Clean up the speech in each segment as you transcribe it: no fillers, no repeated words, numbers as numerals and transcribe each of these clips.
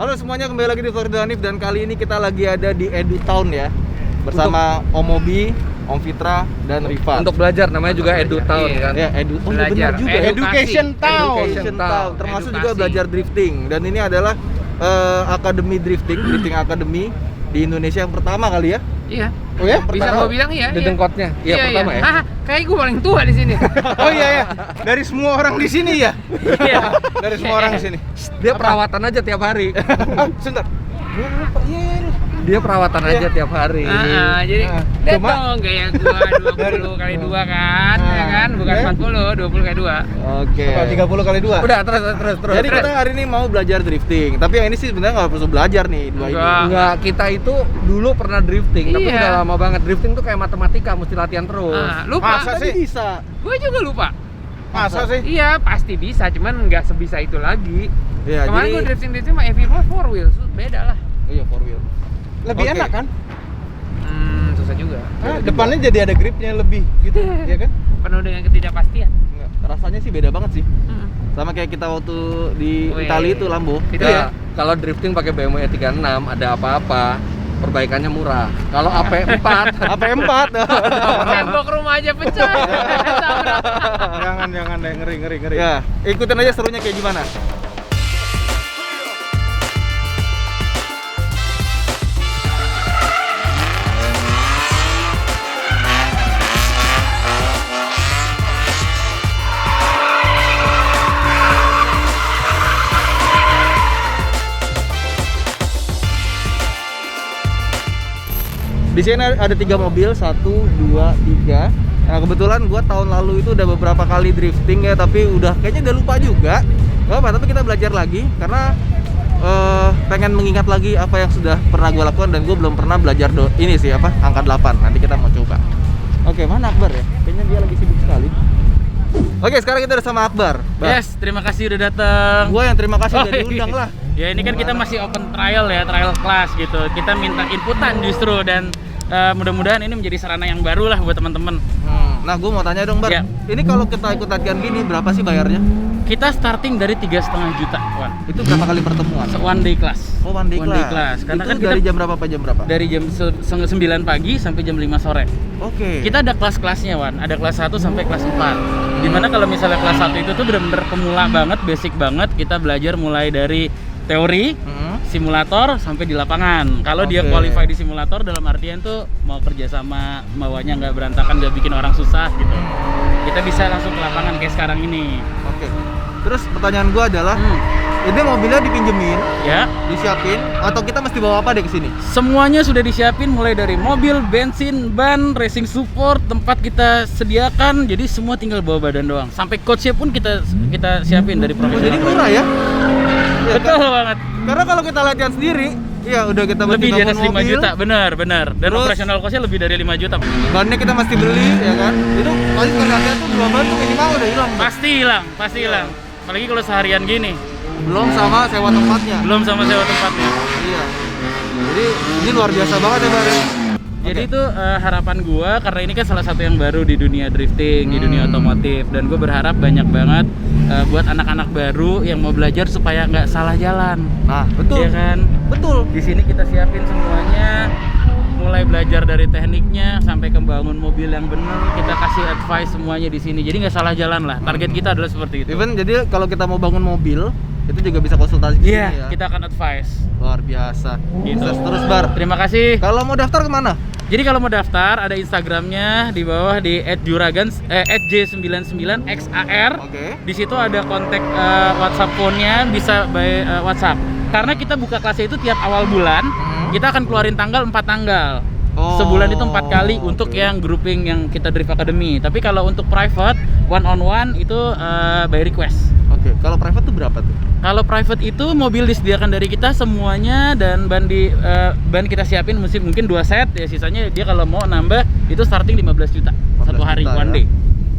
Halo semuanya, kembali lagi di Florida Hanif dan kali ini kita lagi ada di Edu Town ya. Bersama Om Mobi, Om Fitra dan Rifa. Untuk belajar, namanya juga Edu Town kan. Ya, Edu. Oh, Belajar. benar juga. Education Town. Education Town. Termasuk juga Edukasi. belajar drifting. Dan ini adalah akademi drifting Academy di Indonesia yang pertama kali ya. Iya. Oh ya? Bisa Pertama. gua bilang iya. Di Dengkotnya. Iya, pertama ya. Ah, kayak gua paling tua di sini. Oh iya ya. Dari semua orang di sini ya. Iya. Dari semua orang di sini. Dia perawatan aja tiap hari. Sebentar. Gue lupa. Iya. Dia perawatan aja tiap hari. Jadi Cuma- cuma dong gaya gua 20 kali 2 kan, ya kan? Bukan 40, 20 kali 2. Oke. 30 kali 2. Udah, terus. Jadi kita hari ini mau belajar drifting. Tapi yang ini sih sebenarnya nggak perlu belajar nih dua ini. Enggak. Enggak, kita itu dulu pernah drifting, tapi Iya. udah lama banget. Drifting tuh kayak matematika, mesti latihan terus. Lupa. Masa sih bisa? Gue juga lupa. Masa sih? Iya, pasti bisa, cuman nggak sebisa itu lagi. Ya, Kemarin jadi gue drifting mah EV4 4 wheels, beda lah. oh iya, 4 wheel. Lebih Oke. enak kan? Susah juga. Depannya jadi ada gripnya lebih gitu, ya kan? Penuh dengan ketidakpastian. Enggak, rasanya sih beda banget sih. Sama kayak kita waktu di Wih. Italia itu Lambo. Itu Ya, ya. kalau drifting pakai BMW E36 ada apa-apa, perbaikannya murah. Kalau AP4 AP4. Tembok rumah aja pecah. Tabrak. Jangan deh, ngeri. Ya, ikutin aja serunya kayak gimana. Di sini ada 3 mobil, 1, 2, 3. Nah kebetulan gua tahun lalu itu udah beberapa kali drifting ya, tapi udah kayaknya udah lupa juga. Gak apa, tapi kita belajar lagi karena pengen mengingat lagi apa yang sudah pernah gua lakukan dan gua belum pernah belajar ini sih apa angka 8. Nanti kita mau coba. Oke, mana Akbar ya? Kayaknya dia lagi sibuk sekali. Oke, sekarang kita udah sama Akbar. Yes, terima kasih udah datang. Gua yang terima kasih udah Oh, diundang iya. lah. Ya ini kan kita masih open trial ya, trial class gitu. Kita minta inputan justru dan mudah-mudahan ini menjadi sarana yang baru lah buat teman-teman. Nah, gua mau tanya dong, Bar. Ya. Ini kalau kita ikut latihan gini berapa sih bayarnya? Kita starting dari 3,5 juta, Wan. Itu berapa kali pertemuan? One day class. Oh, one day class. Karena itu kan kita dari jam berapa sampai jam berapa? dari jam 9 pagi sampai jam 5 sore. Oke. Kita ada kelas-kelasnya, Wan. Ada kelas 1 sampai kelas 4. Dimana kalau misalnya kelas 1 itu tuh benar-benar pemula banget, basic banget. Kita belajar mulai dari teori, simulator sampai di lapangan. Kalau dia Oke. qualify di simulator dalam artian tuh mau kerja sama, bawanya nggak berantakan, nggak bikin orang susah gitu. Kita bisa langsung ke lapangan kayak sekarang ini. Oke. Terus pertanyaan gua adalah, ini mobilnya dipinjemin, Ya, disiapin, atau kita mesti bawa apa deh ke sini? semuanya sudah disiapin mulai dari mobil, bensin, ban, racing support, tempat kita sediakan. Jadi semua tinggal bawa badan doang. Sampai coachnya pun kita siapin dari Oh, jadi profesional. murah ya? Ya, Betul banget. Karena kalau kita latihan sendiri, ya udah kita mesti Lebih di atas bangun 5 mobil, juta, benar. Dan Terus- operational cost-nya lebih dari 5 juta. bannya kita mesti beli, ya kan? Itu pasti kalau latihan tuh 2 ban tuh minimal udah hilang. Pasti hilang. Apalagi kalau seharian gini, Belum sama sewa tempatnya. belum sama sewa tempatnya. Iya. Jadi ini luar biasa banget ya, Bar. Jadi itu harapan gua karena ini kan salah satu yang baru di dunia drifting, di dunia otomotif, dan gue berharap banyak banget buat anak-anak baru yang mau belajar supaya nggak salah jalan. Nah, betul. Iya kan? Betul. Di sini kita siapin semuanya, mulai belajar dari tekniknya sampai ke bangun mobil yang benar. Kita kasih advice semuanya di sini. Jadi nggak salah jalan lah. Target kita adalah seperti itu. Even jadi kalau kita mau bangun mobil, itu juga bisa konsultasi ke Iya, sini ya. kita akan advice. Luar biasa. Gitu. Sukses terus, Bar. Terima kasih. Kalau mau daftar kemana? Jadi kalau mau daftar ada Instagramnya di bawah di @j99xar. Oke. Di situ ada kontak WhatsApp phone-nya, bisa by WhatsApp. Karena kita buka kelasnya itu tiap awal bulan, kita akan keluarin tanggal 4 tanggal. Oh, Sebulan itu 4 kali untuk oke. yang grouping yang kita Drift Academy. Tapi kalau untuk private, one on one itu by request. Oke. Kalau private tuh berapa tuh? Kalau private itu mobil disediakan dari kita semuanya dan ban kita siapin mungkin 2 set ya, sisanya dia kalau mau nambah itu starting 15 juta 15 satu hari juta one ya? day.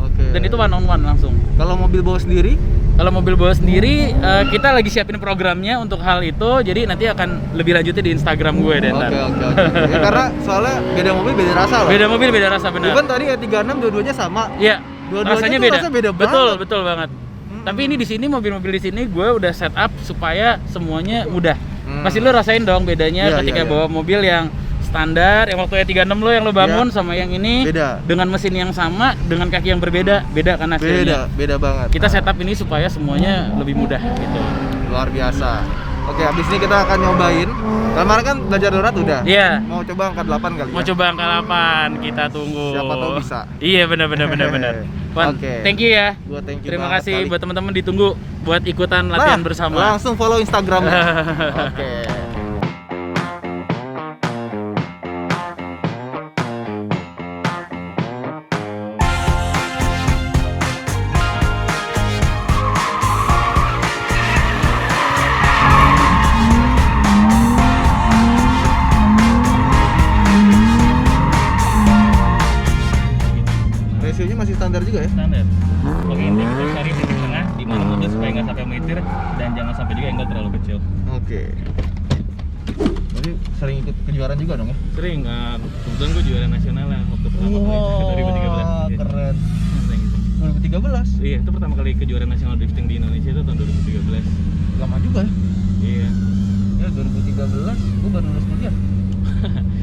Oke. Dan itu one on one langsung. Kalau mobil bawa sendiri? Kalau mobil bawa sendiri kita lagi siapin programnya untuk hal itu, jadi nanti akan lebih lanjutnya di Instagram gue deh ntar. Oke. Ya, karena soalnya beda mobil beda rasa loh. Beda mobil beda rasa, benar. Even tadi E36 dua-duanya sama. Iya. Dua-duanya Rasanya tuh beda. rasanya beda Betul, banget. betul banget. Tapi ini di sini mobil-mobil di sini gue udah set up supaya semuanya mudah. Pasti lu rasain dong bedanya Iya, ketika iya, iya. bawa mobil yang standar, yang waktu 36 lo yang lo bangun Iya. sama yang ini Beda. dengan mesin yang sama, dengan kaki yang beda kan hasilnya. Beda banget. Kita setup ini supaya semuanya lebih mudah gitu. Luar biasa. Oke, habis ini kita akan nyobain. Kemarin kan belajar donat udah. Iya. Mau coba angka 8 kali Mau ya? coba angka 8, kita tunggu. Siapa tahu bisa. Iya benar. Wan, Oke. thank you ya. Gua thank you Terima banget kasih kali. buat teman-teman, ditunggu buat ikutan latihan Nah, bersama. Langsung follow Instagramnya. Oke. Rasionya masih standar juga ya? Standar. Oke, ini kita cari titik tengah di mana mobil supaya nggak sampai meter dan jangan sampai juga angle terlalu kecil. Oke. Jadi sering ikut kejuaraan juga dong ya? Sering, kebetulan gue juara nasional lah waktu pertama kali Wah, 2013. keren. Sering gitu. 2013? Iya, itu pertama kali kejuaraan nasional drifting di Indonesia itu tahun 2013. Lama juga ya? Iya. Ya 2013, gue baru lulus kuliah.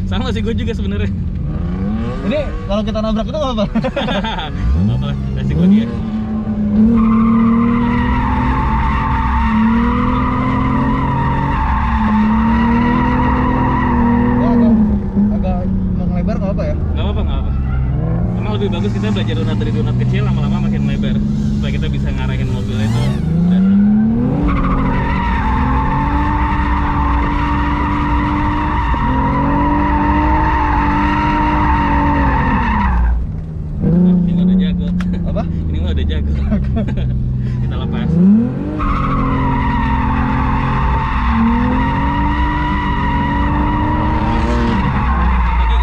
Sama sih gue juga sebenarnya. Ini kalau kita nabrak itu nggak apa-apa? Gak apa-apa, resiko dia. Oh, agak mau ngelebar nggak apa ya? Gak apa-apa. Emang lebih bagus kita belajar donat dari donat kecil, lama-lama makin lebar supaya kita bisa ngarahin mobilnya itu. Ini mah udah jago. Apa? Ini mah udah jago. Kita lepas.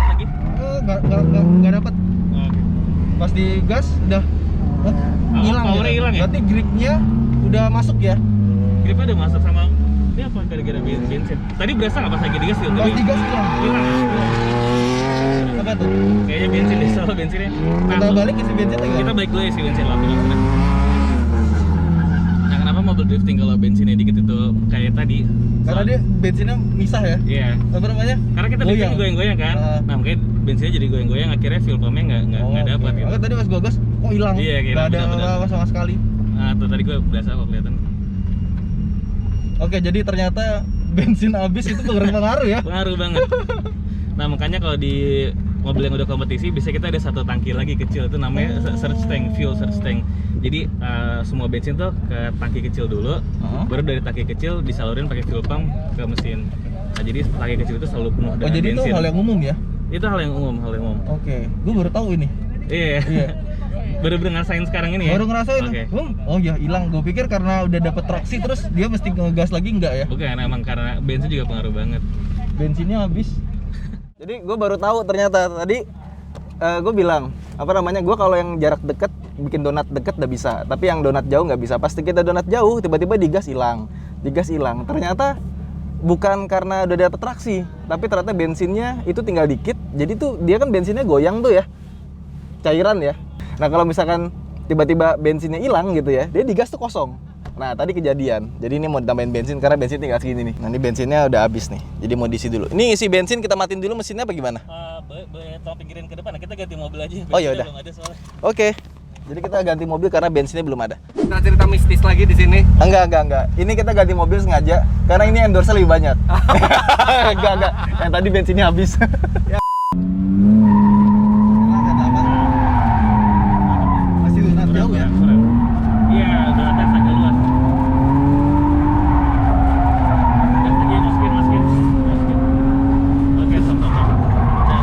Lagi. Nggak dapat. Oke. Pas di gas udah hilang. Powernya hilang ya? Berarti gripnya udah masuk ya? Gripnya udah masuk sama. Ini apa gara-gara bensin? Tadi berasa nggak pas lagi digas sih? Pas di gas hilang. Apa tuh? Kayaknya bensin deh, soal bensinnya. Kita balik isi bensin lagi. Kita balik dulu isi bensin lah. Nah, kenapa mobil drifting kalau bensinnya dikit itu kayak tadi? Karena dia bensinnya misah ya. Iya. Apa namanya? Karena kita Goyang. drifting goyang-goyang kan. Nah, makanya bensinnya jadi goyang-goyang, akhirnya fuel pumpnya nggak dapat gitu. Oke, tadi pas gua gas, kok hilang? Iya, kira Nggak ada benar-benar. apa-apa sama sekali. Nah, tuh tadi gue berasa kok kelihatan. Oke, jadi ternyata bensin habis itu berpengaruh ya? Pengaruh banget. Nah, makanya kalau di mobil yang udah kompetisi, biasanya kita ada satu tangki lagi kecil, itu namanya surge tank, fuel surge tank. Jadi semua bensin tuh ke tangki kecil dulu, baru dari tangki kecil disalurin pakai fuel pump ke mesin. Nah, jadi tangki kecil itu selalu penuh Oh, dengan jadi itu bensin. hal yang umum ya? Itu hal yang umum. Oke, gua baru tahu ini. Iya. Iya. Baru ngerasain sekarang ini ya? Baru ngerasain. Oke. Oh ya, hilang. Gua pikir karena udah dapet traksi terus dia mesti ngegas lagi, enggak ya? Bukan, emang karena bensin juga pengaruh banget. Bensinnya habis. Jadi gue baru tahu ternyata tadi gue bilang apa namanya, gue kalau yang jarak deket bikin donat deket udah bisa, tapi yang donat jauh nggak bisa. Pasti kita donat jauh tiba-tiba digas hilang. Ternyata bukan karena udah dapet traksi, tapi ternyata bensinnya itu tinggal dikit. Jadi tuh dia kan bensinnya goyang tuh ya, cairan ya. Nah kalau misalkan tiba-tiba bensinnya hilang gitu ya, dia digas tuh kosong. Nah tadi kejadian, jadi ini mau ditambahin bensin karena bensin tinggal segini nih. Nah ini bensinnya udah habis nih, jadi mau diisi dulu. Ini isi bensin kita matiin dulu mesinnya apa gimana? Boleh tolong pinggirin ke depan, kita ganti mobil aja. Oh, ya udah. Belum ada soalnya. Oke, jadi kita ganti mobil karena bensinnya belum ada. Kita cerita mistis lagi di sini. Enggak. Ini kita ganti mobil sengaja karena ini endorse lebih banyak. enggak. Yang tadi bensinnya habis. Masih donat jauh ya? Iya, udah atas agak luas. Gas lagi, masukin. Oke, stop. Udah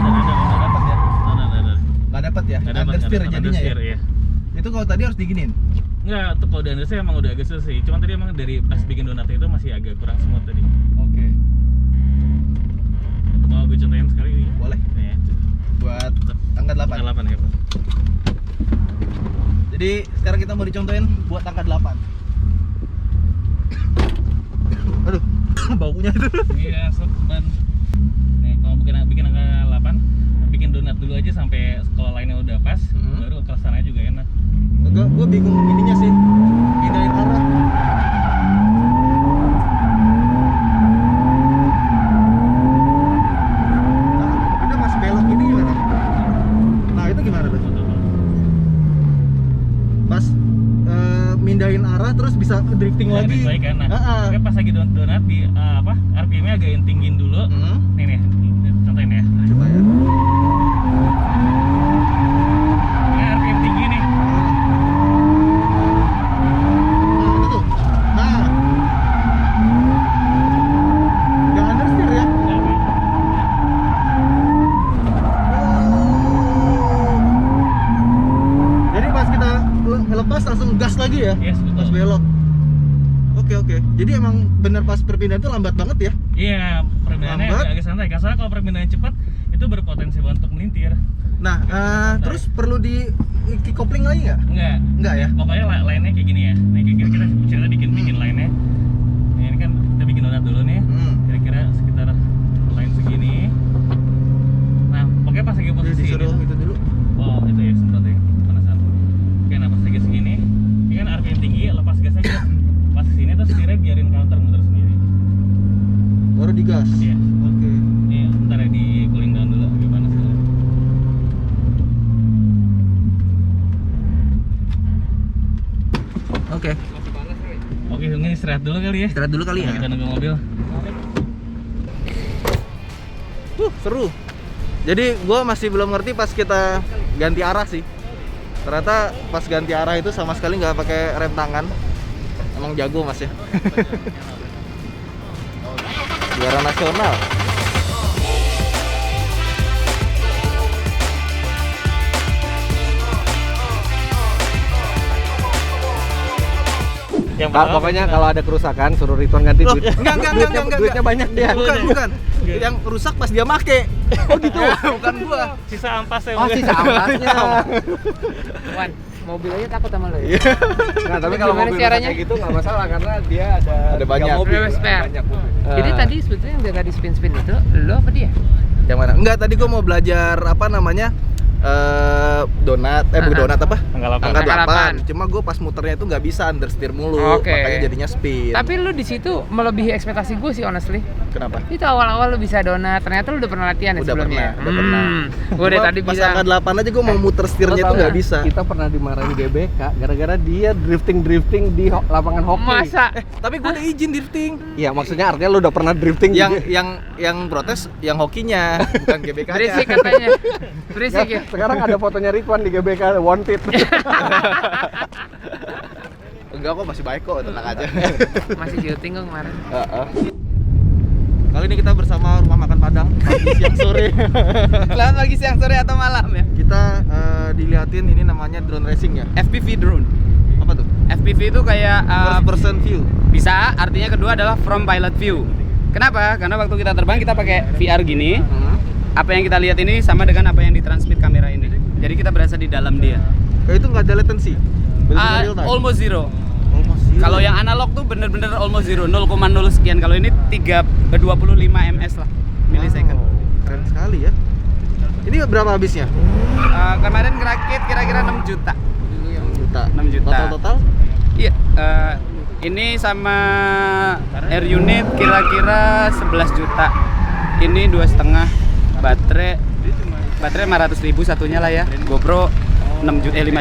dapat ya? Udah. Nggak dapat ya? Nggak dapat, Understeer jadinya understeer, ya? iya. Itu kalau tadi harus diginiin? Enggak, tuh kalau di understeer emang udah agak susah sih. Cuman tadi emang dari pas bikin donatnya itu masih agak kurang smooth tadi. Oke. Mau gue contohin sekali ini? Boleh. Nih, Buat angka 8. angka 8 ya, Pak. Jadi sekarang kita mau dicontohin buat angka 8. Aduh, baunya itu. Iya, ban. Nih, kalau bikin angka 8, bikin donat dulu aja sampai kalau lainnya udah pas, baru ke sana juga enak. Gue bingung ininya sih. Pindahin arah. drifting Ya, lagi. baik kan. Nah, Heeh. oke, pas lagi donat di RPM-nya agak tinggiin dulu. Nih, contohin ya. Coba ya. Ini RPM tinggi nih. Itu tuh. Nah. Yang understeer ya. Jadi pas kita lepas langsung gas lagi ya? Yes, betul. Pas belok. Oke. Jadi emang bener pas perpindahan itu lambat banget ya? Iya, perpindahannya Lambat. agak santai. Karena kalau perpindahan cepat itu berpotensi banget untuk melintir. Nah, terus perlu di kopling lagi nggak? Enggak. Nggak ya? Pokoknya lainnya kayak gini ya. Nih kira-kira kita bikin lainnya. Nah, ini kan kita bikin donat dulu nih. Kira-kira sekitar line segini. Nah, pokoknya pas lagi posisi Disuruh ini. itu dulu. Oh, itu ya sempat ya. Penasaran. Oke, nah pas lagi segini, ini kan RPM tinggi, lepas gas aja. Pas sini terus setirnya biarin counter muter sendiri. Baru digas. Iya. Oke. Ini bentar ya di cooling down dulu agak panas dulu. Oke. Oke, mungkin istirahat dulu kali ya. Istirahat dulu kali ya. Kita nunggu mobil. Seru. Jadi gua masih belum ngerti pas kita ganti arah sih. Ternyata pas ganti arah itu sama sekali nggak pakai rem tangan. Emang jago mas ya. Juara nasional. Pokoknya kalau ada kerusakan suruh Ridwan ganti Loh, duit. enggak. Duitnya banyak dia. Bukan. Yang rusak pas dia make. Oh gitu. Bukan gua. Sisa ampas ya. Oh, sisa ampasnya. Wan, mobil aja takut sama lo ya. Nah, tapi kalau Gimana mobil caranya? kayak gitu nggak masalah karena dia ada banyak. tiga mobil. Berapa spare? Banyak mobil. Jadi tadi sebetulnya yang jaga di spin itu lo apa dia? Yang mana? Enggak, tadi gua mau belajar apa namanya? Donat, bukan donat apa? Angka 8. 8. Cuma gue pas muternya itu nggak bisa understeer mulu, Oke. makanya jadinya spin. Tapi lu di situ melebihi ekspektasi gue sih honestly. Kenapa? Itu awal-awal lu bisa donat, ternyata lu udah pernah latihan ya Udah sebelumnya. pernah. Gue dari Cuma tadi pas bilang. angka 8 aja gue mau muter setirnya Lo tuh tau nggak nggak? bisa. Kita pernah dimarahin GBK gara-gara dia drifting di lapangan hoki. Masa? Tapi gue udah izin drifting. Iya, maksudnya artinya lu udah pernah drifting Yang protes yang hokinya, bukan GBK-nya. Berisik katanya. Berisik ya. Sekarang ada fotonya Ridwan di GBK wanted. Enggak kok, masih baik kok, tenang aja. Masih syuting kok kemarin. Kali ini kita bersama Rumah Makan Padang, pagi siang sore. Selamat pagi, siang, sore atau malam ya. Kita diliatin ini namanya drone racing ya. FPV drone. Apa tuh? FPV itu kayak First person view. bisa, artinya kedua adalah from pilot view. Kenapa? Karena waktu kita terbang kita pakai VR gini. Apa yang kita lihat ini sama dengan apa yang ditransmit kamera ini. Jadi kita berasa di dalam dia. Kayak itu nggak ada latency. Bener-bener real time. Almost zero. Almost zero. Kalau yang analog tuh bener-bener almost zero, 0,0 sekian. Kalau ini 25 ms lah, millisecond. Wow, keren sekali ya. Ini berapa habisnya? Kemarin ngerakit kira-kira 6 juta. 6 juta. 6 juta. Total? Iya, ini sama air unit kira-kira 11 juta. Ini 2,5. Baterai 500.000 satunya lah ya. GoPro 5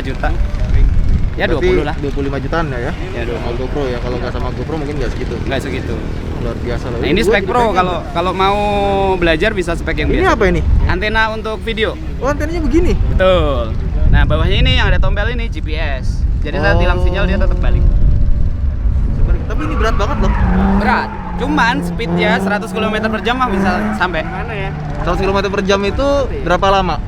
juta. Ya 20 lah. 25 jutaan ya. Ya, 20. Sama GoPro ya. Kalau nggak sama GoPro mungkin nggak segitu. Nggak segitu. Luar biasa loh. Nah, ini spek pro, kalau mau belajar bisa spek yang Ini biasa. apa ini? Antena untuk video. Oh, antenanya begini. Betul. Nah, bawahnya ini yang ada tombel ini GPS. Jadi saat hilang sinyal dia tetap balik. Tapi ini berat banget loh. Berat. Cuman speednya 100 km per jam mah bisa sampai. Mana ya? 100 km per jam itu berapa lama?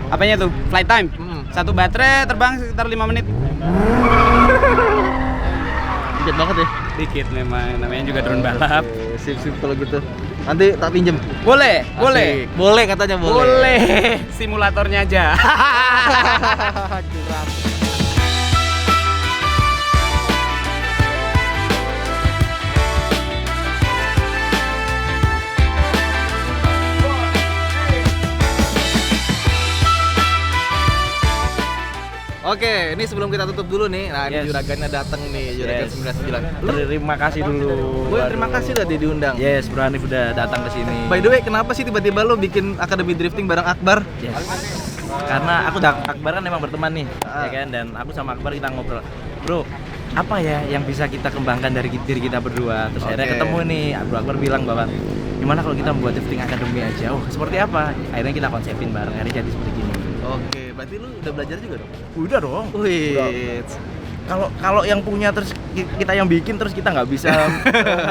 Apanya tuh? Flight time. Satu baterai terbang sekitar 5 menit. Dikit banget ya. Dikit memang, namanya juga drone balap. Oke, sip kalau gitu. Nanti tak pinjem. Boleh, boleh. Asik. Boleh katanya boleh. Boleh. Simulatornya aja. Curang. Oke, ini sebelum kita tutup dulu nih. Nah, ini Yes. juragannya datang nih, juragan Yes. 99. Lu Terima kasih dulu. gue terima kasih tadi diundang. Yes, Bro Hanif udah datang ke sini. By the way, kenapa sih tiba-tiba lo bikin Akademi Drifting bareng Akbar? Yes. Karena aku dan Akbar kan emang berteman nih, Ah. ya kan? Dan aku sama Akbar kita ngobrol, bro, apa ya yang bisa kita kembangkan dari diri kita berdua. Terus akhirnya Oke. ketemu nih, Abdul Akbar bilang bahwa gimana kalau kita membuat drifting academy aja. Oh, seperti apa? Akhirnya kita konsepin bareng, akhirnya jadi seperti gini. Oke, berarti lu udah belajar juga dong? Udah dong. Wih. Kalau yang punya terus kita yang bikin terus kita nggak bisa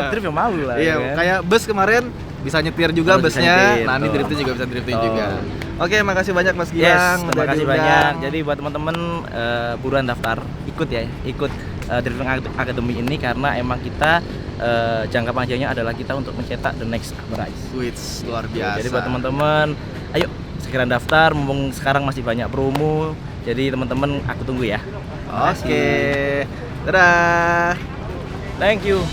drift ya malu lah. Iya, ya kan? kayak bus kemarin bisa nyetir juga Harus bisa busnya. nyetir, Nah, ini betul. drifting juga bisa drifting Betul. juga. Oke, makasih banyak Mas Yes, Gilang. terima udah kasih diundang. banyak. Jadi buat teman-teman buruan daftar, ikut Drifting Academy ini karena emang kita jangka panjangnya adalah kita untuk mencetak the next Akbar Rais. Wits, luar biasa. Jadi buat teman-teman, ayo segera daftar, mumpung sekarang masih banyak promo. Jadi teman-teman aku tunggu ya. Oke. Dadah. Thank you.